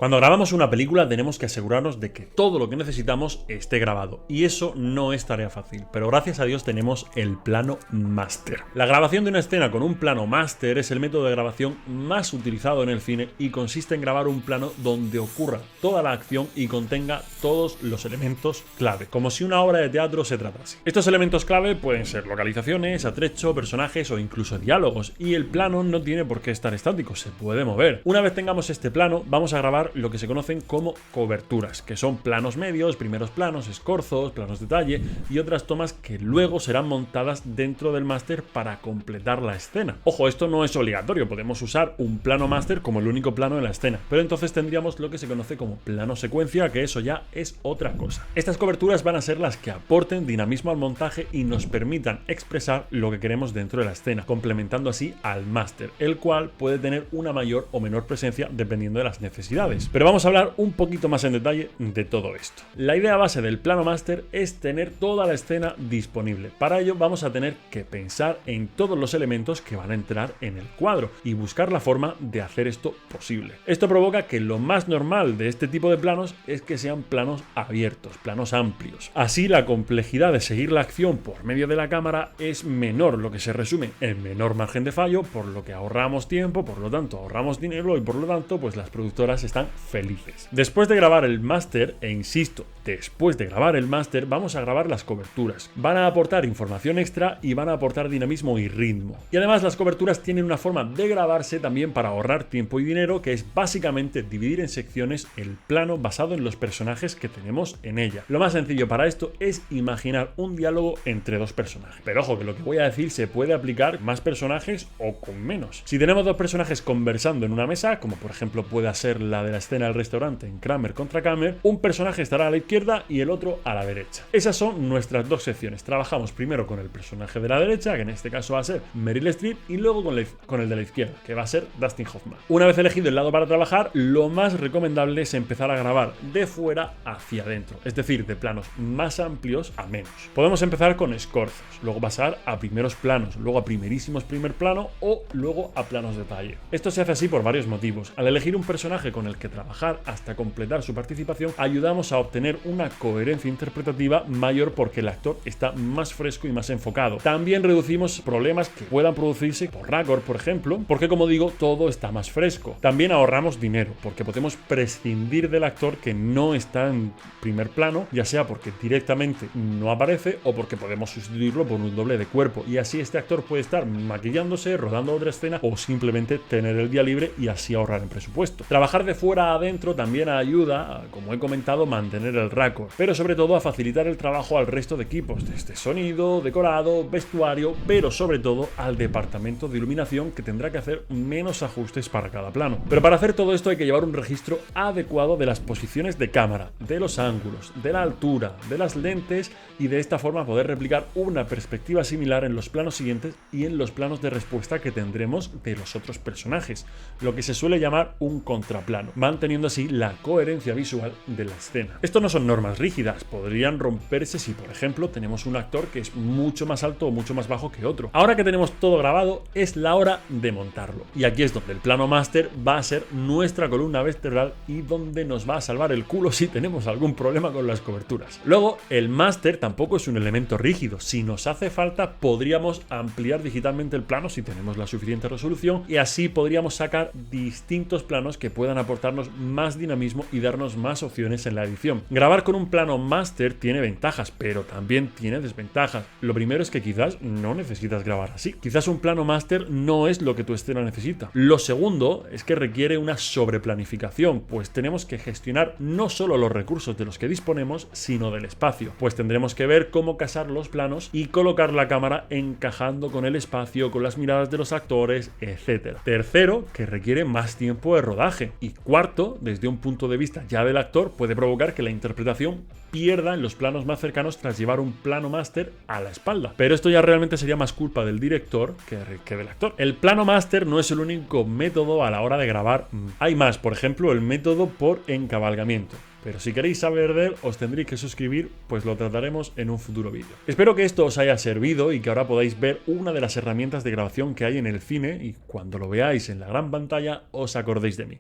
Cuando grabamos una película tenemos que asegurarnos de que todo lo que necesitamos esté grabado, y eso no es tarea fácil, pero gracias a Dios tenemos el plano máster. La grabación de una escena con un plano máster es el método de grabación más utilizado en el cine y consiste en grabar un plano donde ocurra toda la acción y contenga todos los elementos clave, como si una obra de teatro se tratase. Estos elementos clave pueden ser localizaciones, atrecho, personajes o incluso diálogos, y el plano no tiene por qué estar estático, se puede mover. Una vez tengamos este plano, vamos a grabar lo que se conocen como coberturas, que son planos medios, primeros planos, escorzos, planos de detalle y otras tomas que luego serán montadas dentro del máster para completar la escena. Ojo, esto no es obligatorio, podemos usar un plano máster como el único plano de la escena, pero entonces tendríamos lo que se conoce como plano secuencia, que eso ya es otra cosa. Estas coberturas van a ser las que aporten dinamismo al montaje y nos permitan expresar lo que queremos dentro de la escena, complementando así al máster, el cual puede tener una mayor o menor presencia dependiendo de las necesidades. Pero vamos a hablar un poquito más en detalle de todo esto. La idea base del plano máster es tener toda la escena disponible. Para ello vamos a tener que pensar en todos los elementos que van a entrar en el cuadro y buscar la forma de hacer esto posible. Esto provoca que lo más normal de este tipo de planos es que sean planos abiertos, planos amplios. Así la complejidad de seguir la acción por medio de la cámara es menor, lo que se resume en menor margen de fallo, por lo que ahorramos tiempo, por lo tanto ahorramos dinero y por lo tanto pues las productoras están felices. Después de grabar el máster, e insisto, después de grabar el máster vamos a grabar las coberturas. Van a aportar información extra y van a aportar dinamismo y ritmo. Y además las coberturas tienen una forma de grabarse también para ahorrar tiempo y dinero, que es básicamente dividir en secciones el plano basado en los personajes que tenemos en ella. Lo más sencillo para esto es imaginar un diálogo entre dos personajes. Pero ojo, que lo que voy a decir se puede aplicar más personajes o con menos. Si tenemos dos personajes conversando en una mesa, como por ejemplo puede ser la de la escena del restaurante en Kramer contra Kramer, un personaje estará a la izquierda y el otro a la derecha. Esas son nuestras dos secciones. Trabajamos primero con el personaje de la derecha, que en este caso va a ser Meryl Streep, y luego con el de la izquierda, que va a ser Dustin Hoffman. Una vez elegido el lado para trabajar, lo más recomendable es empezar a grabar de fuera hacia adentro, es decir, de planos más amplios a menos. Podemos empezar con escorzos, luego pasar a primeros planos, luego a primerísimos primer plano o luego a planos de detalle. Esto se hace así por varios motivos. Al elegir un personaje con el que trabajar hasta completar su participación, ayudamos a obtener una coherencia interpretativa mayor porque el actor está más fresco y más enfocado. También reducimos problemas que puedan producirse por raccord, por ejemplo, porque como digo, todo está más fresco. También ahorramos dinero porque podemos prescindir del actor que no está en primer plano, ya sea porque directamente no aparece o porque podemos sustituirlo por un doble de cuerpo, y así este actor puede estar maquillándose, rodando otra escena o simplemente tener el día libre y así ahorrar en presupuesto. Trabajar de fuera a adentro también ayuda, como he comentado, a mantener el raccord, pero sobre todo a facilitar el trabajo al resto de equipos, desde sonido, decorado, vestuario, pero sobre todo al departamento de iluminación, que tendrá que hacer menos ajustes para cada plano. Pero para hacer todo esto hay que llevar un registro adecuado de las posiciones de cámara, de los ángulos, de la altura, de las lentes, y de esta forma poder replicar una perspectiva similar en los planos siguientes y en los planos de respuesta que tendremos de los otros personajes, lo que se suele llamar un contraplano, manteniendo así la coherencia visual de la escena. Esto no son normas rígidas, podrían romperse si por ejemplo tenemos un actor que es mucho más alto o mucho más bajo que otro. Ahora que tenemos todo grabado, es la hora de montarlo, y aquí es donde el plano máster va a ser nuestra columna vertebral y donde nos va a salvar el culo si tenemos algún problema con las coberturas. Luego, el máster tampoco es un elemento rígido. Si nos hace falta, podríamos ampliar digitalmente el plano si tenemos la suficiente resolución, y así podríamos sacar distintos planos que puedan aportarnos más dinamismo y darnos más opciones en la edición. Grabar con un plano máster tiene ventajas, pero también tiene desventajas. Lo primero es que quizás no necesitas grabar así. Quizás un plano máster no es lo que tu escena necesita. Lo segundo es que requiere una sobreplanificación, pues tenemos que gestionar no solo los recursos de los que disponemos, sino del espacio, pues tendremos que ver cómo casar los planos y colocar la cámara encajando con el espacio, con las miradas de los actores, etc. Tercero, que requiere más tiempo de rodaje. Y cuarto, desde un punto de vista ya del actor, puede provocar que la interpretación pierda en los planos más cercanos tras llevar un plano máster a la espalda. Pero esto ya realmente sería más culpa del director que del actor. El plano máster no es el único método a la hora de grabar. Hay más, por ejemplo, el método por encabalgamiento. Pero si queréis saber de él, os tendréis que suscribir, pues lo trataremos en un futuro vídeo. Espero que esto os haya servido y que ahora podáis ver una de las herramientas de grabación que hay en el cine, y cuando lo veáis en la gran pantalla os acordéis de mí.